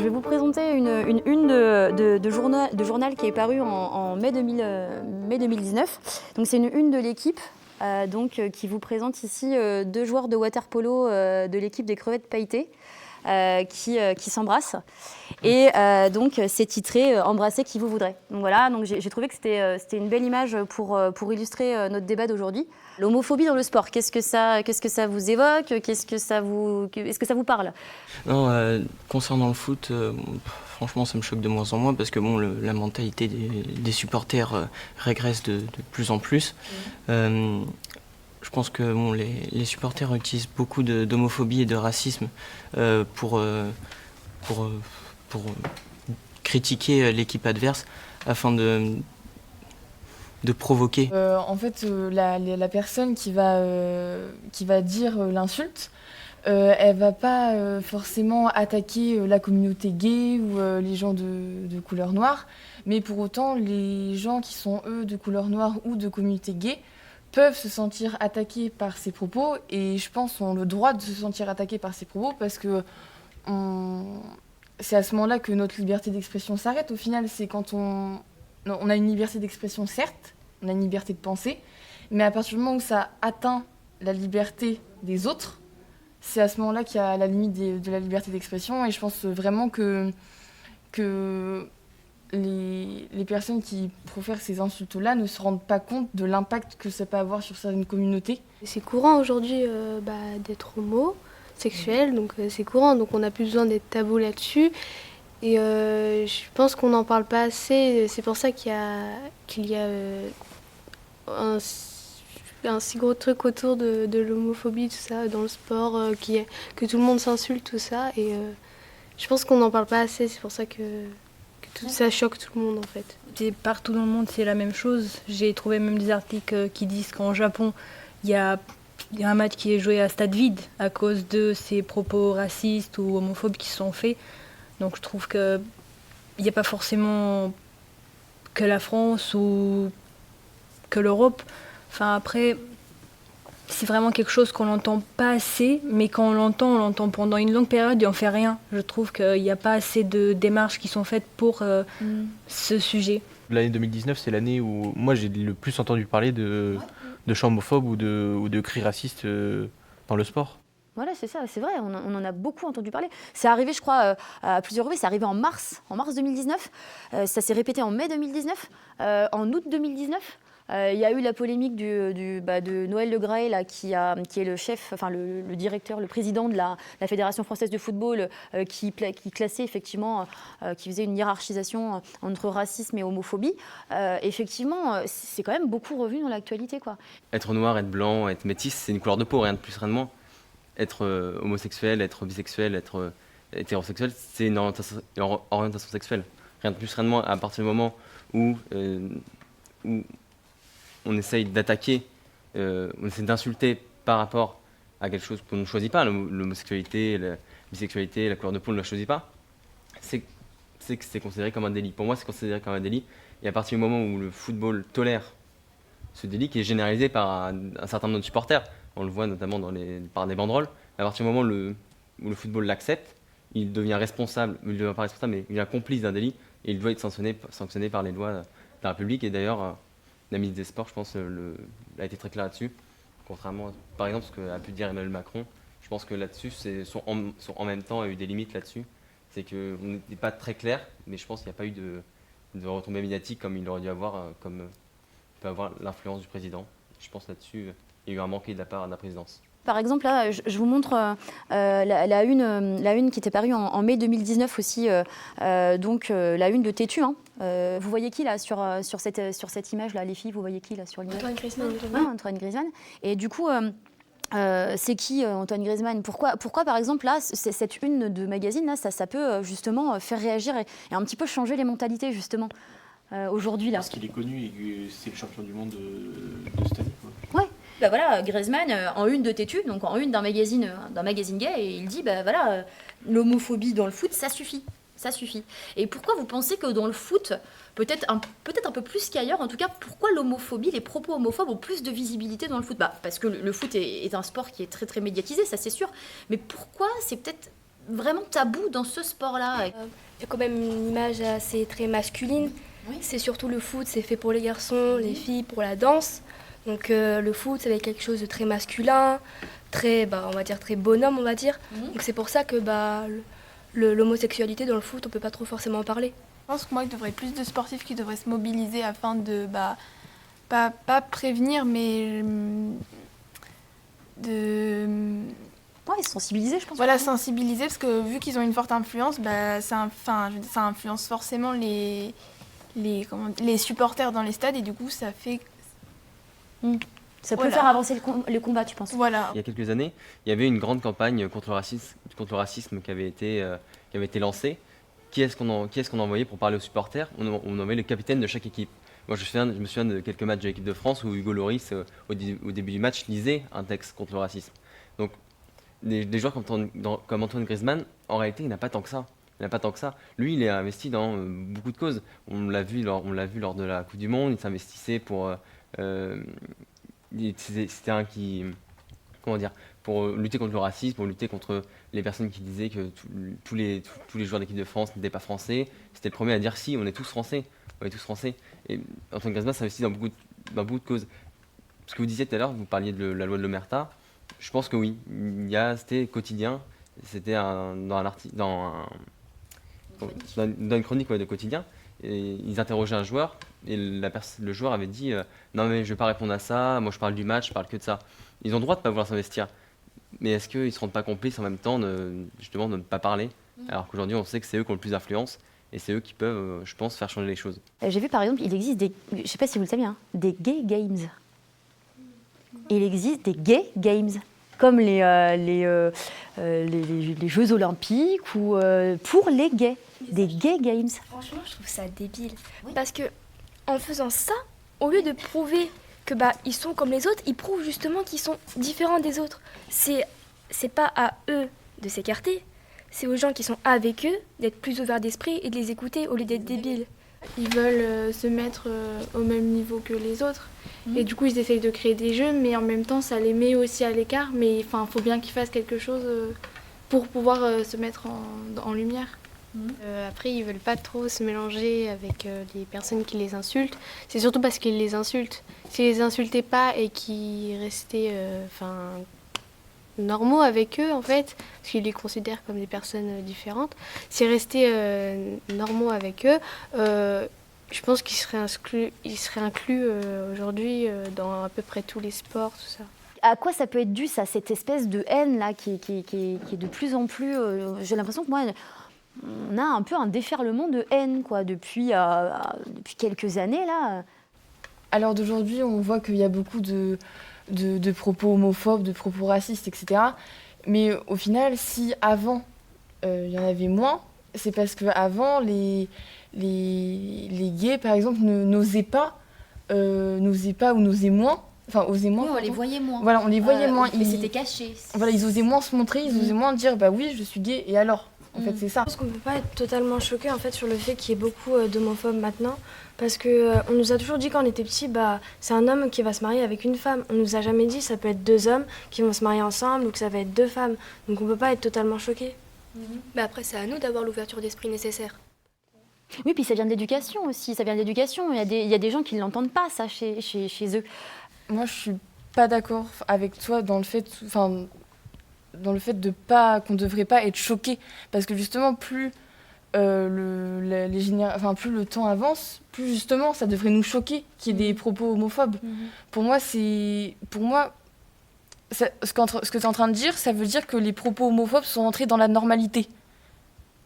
vais vous présenter une de journal qui est parue en mai 2019. Donc c'est une de l'équipe qui vous présente ici deux joueurs de water-polo de l'équipe des crevettes pailletées qui s'embrassent. Et donc c'est titré « Embrasser qui vous voudrait ». Donc voilà, donc j'ai trouvé que c'était une belle image pour illustrer notre débat d'aujourd'hui. L'homophobie dans le sport, qu'est-ce que ça vous évoque? Est-ce que ça vous parle? Non, concernant le foot, franchement ça me choque de moins en moins parce que bon, la mentalité des supporters régresse de plus en plus. Je pense que bon, les supporters utilisent beaucoup d'homophobie et de racisme pour critiquer l'équipe adverse afin de provoquer. En fait, la personne qui va dire l'insulte, elle va pas forcément attaquer la communauté gay ou les gens de couleur noire, mais pour autant, les gens qui sont, eux, de couleur noire ou de communauté gay peuvent se sentir attaqués par ses propos, et je pense ont le droit de se sentir attaqués par ses propos parce que c'est à ce moment-là que notre liberté d'expression s'arrête. Au final, c'est quand on a une liberté d'expression, certes, on a une liberté de penser, mais à partir du moment où ça atteint la liberté des autres, c'est à ce moment-là qu'il y a la limite de la liberté d'expression. Et je pense vraiment que les personnes qui profèrent ces insultes-là ne se rendent pas compte de l'impact que ça peut avoir sur certaines communautés. C'est courant aujourd'hui d'être homosexuel, donc c'est courant, donc on n'a plus besoin d'être tabou là-dessus. Et je pense qu'on n'en parle pas assez, c'est pour ça qu'il y a un si gros truc autour de l'homophobie, tout ça, dans le sport, que tout le monde s'insulte, tout ça. Et je pense qu'on n'en parle pas assez, c'est pour ça que tout ça choque tout le monde en fait. Partout dans le monde, c'est la même chose. J'ai trouvé même des articles qui disent qu'en Japon, il y a un match qui est joué à stade vide à cause de ces propos racistes ou homophobes qui se sont faits. Donc je trouve qu'il n'y a pas forcément que la France ou que l'Europe. Enfin après, c'est vraiment quelque chose qu'on n'entend pas assez, mais quand on l'entend pendant une longue période et on ne fait rien. Je trouve qu'il n'y a pas assez de démarches qui sont faites pour ce sujet. L'année 2019, c'est l'année où moi j'ai le plus entendu parler de chants homophobes ou de cris racistes dans le sport. Voilà, c'est ça, c'est vrai, on en a beaucoup entendu parler. C'est arrivé, je crois, à plusieurs reprises, c'est arrivé en mars 2019, ça s'est répété en mai 2019, en août 2019. Il y a eu la polémique de Noël Le Graët, là, qui est le chef, enfin le directeur, le président de la Fédération française de football, qui classait effectivement, qui faisait une hiérarchisation entre racisme et homophobie. Effectivement, c'est quand même beaucoup revenu dans l'actualité, quoi. Être noir, être blanc, être métis, c'est une couleur de peau, rien de plus, rien de moins. Être homosexuel, être bisexuel, être hétérosexuel, c'est une orientation sexuelle. Rien de plus, rien de moins. À partir du moment où on essaye d'attaquer, on essaie d'insulter par rapport à quelque chose qu'on ne choisit pas, l'homosexualité, la bisexualité, la couleur de peau, on ne la choisit pas, c'est que c'est considéré comme un délit. Pour moi, c'est considéré comme un délit. Et à partir du moment où le football tolère ce délit, qui est généralisé par un certain nombre de supporters, on le voit notamment par des banderoles, à partir du moment où le football l'accepte, il devient responsable, il ne devient pas responsable, mais il devient complice d'un délit, et il doit être sanctionné par les lois de la République. Et d'ailleurs, la ministre des Sports, je pense, a été très claire là-dessus, contrairement, par exemple, ce qu'a pu dire Emmanuel Macron. Je pense que là-dessus, sont en même temps, il y a eu des limites là-dessus. C'est qu'on n'était pas très clair, mais je pense qu'il n'y a pas eu de retombées médiatiques comme il aurait dû avoir, comme peut avoir l'influence du président. Je pense là-dessus, il y a eu un manqué de la part de la présidence. Par exemple, là, je vous montre la une qui était parue en mai 2019 aussi, la une de Tétu. Hein. Vous voyez qui là sur cette image-là, les filles, vous voyez qui là sur l'image? Antoine Griezmann. Antoine Griezmann. Et du coup, c'est qui Antoine Griezmann? Pourquoi par exemple, là, cette une de magazine, là, ça peut justement faire réagir et un petit peu changer les mentalités, justement, aujourd'hui, là? Parce qu'il est connu et que c'est le champion du monde de cette année, quoi. Ouais. Bah voilà, Griezmann en une de Tétu, donc en une d'un magazine gay, et il dit l'homophobie dans le foot, ça suffit. Et pourquoi vous pensez que dans le foot, peut-être un peu plus qu'ailleurs, en tout cas, pourquoi l'homophobie, les propos homophobes ont plus de visibilité dans le foot? Parce que le foot est un sport qui est très très médiatisé, ça c'est sûr. Mais pourquoi c'est peut-être vraiment tabou dans ce sport-là. Il y a quand même une image assez très masculine. Oui. C'est surtout le foot, c'est fait pour les garçons, les filles pour la danse. Donc le foot, ça va être quelque chose de très masculin, très, on va dire très bonhomme, on va dire. Donc c'est pour ça que l'homosexualité dans le foot, on peut pas trop forcément en parler. Je pense que moi, il devrait y avoir plus de sportifs qui devraient se mobiliser afin de, pas prévenir, mais de... Ouais, sensibiliser, je pense. Voilà, sensibiliser, parce que vu qu'ils ont une forte influence, ça influence forcément les supporters dans les stades, et du coup, ça fait... Ça peut Voilà. faire avancer le combat, tu penses? Voilà. Il y a quelques années, il y avait une grande campagne contre le racisme qui avait été lancée. Qui est-ce qu'on envoyait pour parler aux supporters? On envoyait le capitaine de chaque équipe. Moi, je me souviens de quelques matchs de l'équipe de France où Hugo Lloris, au début du match, lisait un texte contre le racisme. Donc, des joueurs comme Antoine Griezmann, en réalité, il n'a pas tant que ça. Lui, il est investi dans beaucoup de causes. On l'a vu lors de la Coupe du Monde. Il s'investissait pour... c'était un qui... Comment dire? Pour lutter contre le racisme, pour lutter contre les personnes qui disaient que tous les joueurs d'équipe de France n'étaient pas français. C'était le premier à dire si, on est tous français. Et Antoine Griezmann s'investit dans beaucoup de causes. Ce que vous disiez tout à l'heure, vous parliez de la loi de l'Omerta. Je pense que oui, c'était quotidien. C'était dans une chronique de quotidien. Et ils interrogeaient un joueur et le joueur avait dit non mais je vais pas répondre à ça, moi je parle du match, je parle que de ça. Ils ont le droit de pas vouloir s'investir, mais est-ce qu'ils se rendent pas complices en même temps justement de ne pas parler, alors qu'aujourd'hui on sait que c'est eux qui ont le plus d'influence et c'est eux qui peuvent, je pense, faire changer les choses. J'ai vu par exemple, il existe je sais pas si vous le savez, des gay games. Il existe des gay games, comme les Jeux Olympiques ou pour les gays, des gay games. Franchement, je trouve ça débile. Parce que en faisant ça, au lieu de prouver que ils sont comme les autres, ils prouvent justement qu'ils sont différents des autres. C'est pas à eux de s'écarter, c'est aux gens qui sont avec eux d'être plus ouverts d'esprit et de les écouter au lieu d'être débiles. Ils veulent se mettre au même niveau que les autres. Et du coup, ils essayent de créer des jeux, mais en même temps, ça les met aussi à l'écart. Mais il faut bien qu'ils fassent quelque chose pour pouvoir se mettre en lumière. Après, ils veulent pas trop se mélanger avec les personnes qui les insultent. C'est surtout parce qu'ils les insultent. S'ils les insultaient pas et qu'ils restaient normaux avec eux, en fait, parce qu'ils les considèrent comme des personnes différentes, s'ils restaient normaux avec eux, je pense qu'ils seraient inclus aujourd'hui dans à peu près tous les sports, tout ça. À quoi ça peut être dû, ça, cette espèce de haine là qui est de plus en plus... j'ai l'impression que moi... On a un peu un déferlement de haine depuis quelques années là. À l'heure d'aujourd'hui, on voit qu'il y a beaucoup de propos homophobes, de propos racistes, etc. Mais au final, si avant il y en avait moins, c'est parce qu'avant les gays, par exemple, n'osaient pas ou n'osaient moins. Enfin, osaient moins. Oui, on les voyait moins. Voilà, on les voyait moins. C'était caché. Voilà, ils osaient moins se montrer, ils osaient moins dire oui, je suis gay, et alors? En fait, c'est ça. Je pense qu'on ne peut pas être totalement choqué en fait, sur le fait qu'il y ait beaucoup d'homophobes maintenant. Parce qu'on nous a toujours dit quand on était petit, c'est un homme qui va se marier avec une femme. On nous a jamais dit ça peut être deux hommes qui vont se marier ensemble ou que ça va être deux femmes. Donc on ne peut pas être totalement choqué. Mais après, c'est à nous d'avoir l'ouverture d'esprit nécessaire. Oui, puis ça vient de l'éducation aussi. Il y a des gens qui ne l'entendent pas, ça, chez eux. Moi, je suis pas d'accord avec toi dans le fait... de pas qu'on devrait pas être choqué, parce que justement plus plus le temps avance, plus justement ça devrait nous choquer qu'il y ait des propos homophobes. Pour moi ce que tu es en train de dire, ça veut dire que les propos homophobes sont entrés dans la normalité,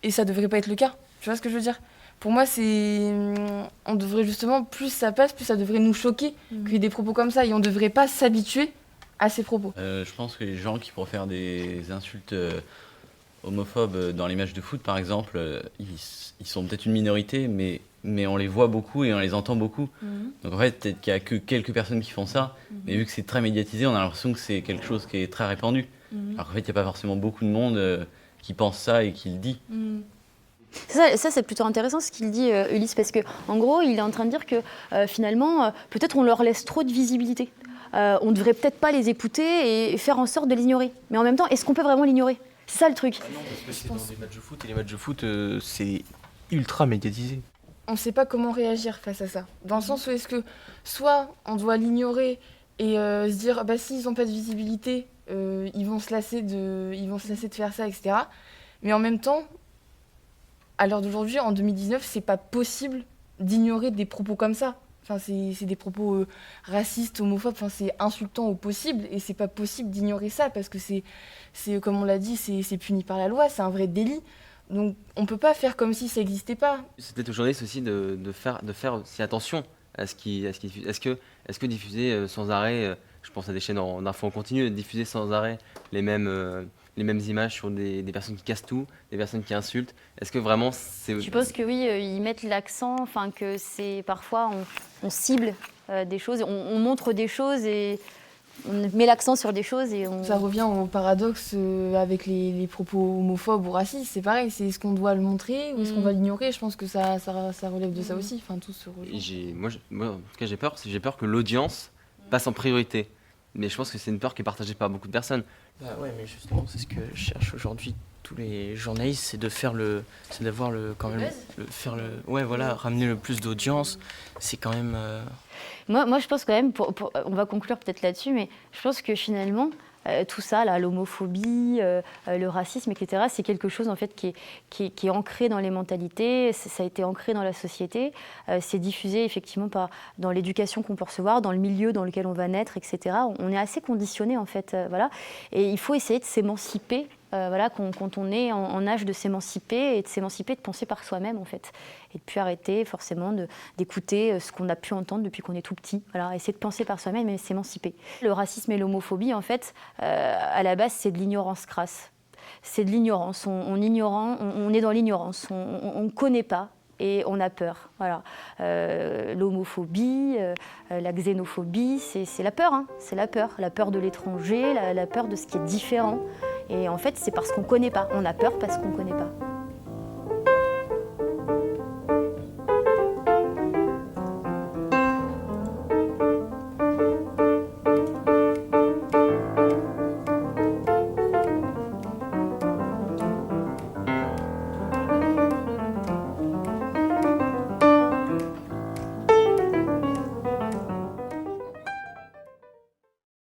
et ça devrait pas être le cas. Tu vois ce que je veux dire? Pour moi, on devrait justement, plus ça passe, plus ça devrait nous choquer qu'il y ait des propos comme ça, et on devrait pas s'habituer à ces propos. Je pense que les gens qui profèrent des insultes homophobes dans les matchs de foot, par exemple, ils sont peut-être une minorité, mais on les voit beaucoup et on les entend beaucoup. Donc en fait, peut-être qu'il n'y a que quelques personnes qui font ça, mais vu que c'est très médiatisé, on a l'impression que c'est quelque chose qui est très répandu. Alors qu'en fait, il n'y a pas forcément beaucoup de monde qui pense ça et qui le dit. Ça, c'est plutôt intéressant ce qu'il dit, Ulysse, parce qu'en gros, il est en train de dire que finalement, peut-être on leur laisse trop de visibilité. On ne devrait peut-être pas les écouter et faire en sorte de l'ignorer. Mais en même temps, est-ce qu'on peut vraiment l'ignorer? C'est ça le truc. Non, parce que c'est dans des matchs de foot, et les matchs de foot, c'est ultra médiatisé. On ne sait pas comment réagir face à ça. Dans le sens où est-ce que soit on doit l'ignorer et se dire bah s'ils n'ont pas de visibilité, ils vont se lasser de faire ça, etc. Mais en même temps, à l'heure d'aujourd'hui, en 2019, c'est pas possible d'ignorer des propos comme ça. Enfin, c'est des propos racistes, homophobes, enfin, c'est insultant au possible et c'est pas possible d'ignorer ça parce que c'est comme on l'a dit, c'est puni par la loi, c'est un vrai délit. Donc on peut pas faire comme si ça n'existait pas. C'est peut-être aux journalistes aussi de faire aussi attention à ce qui diffuse. Est-ce que diffuser sans arrêt, je pense à des chaînes d'infos en continu, diffuser sans arrêt les mêmes images sur des personnes qui cassent tout, des personnes qui insultent, est-ce que vraiment c'est... Je pense que oui, ils mettent l'accent, enfin que c'est parfois on cible des choses, on montre des choses et on met l'accent sur des choses et on... Ça revient au paradoxe avec les propos homophobes ou racistes, c'est pareil, c'est est-ce qu'on doit le montrer ou est-ce qu'on va l'ignorer? Je pense que ça relève de ça aussi, enfin tout se rejoint. Moi, en tout cas, j'ai peur que l'audience passe en priorité. Mais je pense que c'est une peur qui est partagée par beaucoup de personnes. Bah ouais, mais justement, c'est ce que cherchent aujourd'hui tous les journalistes, c'est de faire ramener le plus d'audience. C'est quand même... Moi, je pense quand même, on va conclure peut-être là-dessus, mais je pense que finalement, tout ça, là, l'homophobie, le racisme, etc., c'est quelque chose en fait qui est ancré dans les mentalités, ça a été ancré dans la société, c'est diffusé effectivement dans l'éducation qu'on peut recevoir, dans le milieu dans lequel on va naître, etc. On est assez conditionné en fait, voilà. Et il faut essayer de s'émanciper. Quand on est en âge de s'émanciper et de penser par soi-même en fait, et de plus arrêter forcément d'écouter ce qu'on a pu entendre depuis qu'on est tout petit. Voilà, essayer de penser par soi-même et s'émanciper. Le racisme et l'homophobie en fait, à la base c'est de l'ignorance crasse. C'est de l'ignorance. On est dans l'ignorance. On ne connaît pas. Et on a peur, voilà. L'homophobie, la xénophobie, c'est la peur, hein. C'est la peur de l'étranger, la peur de ce qui est différent. Et en fait, c'est parce qu'on ne connaît pas. On a peur parce qu'on ne connaît pas.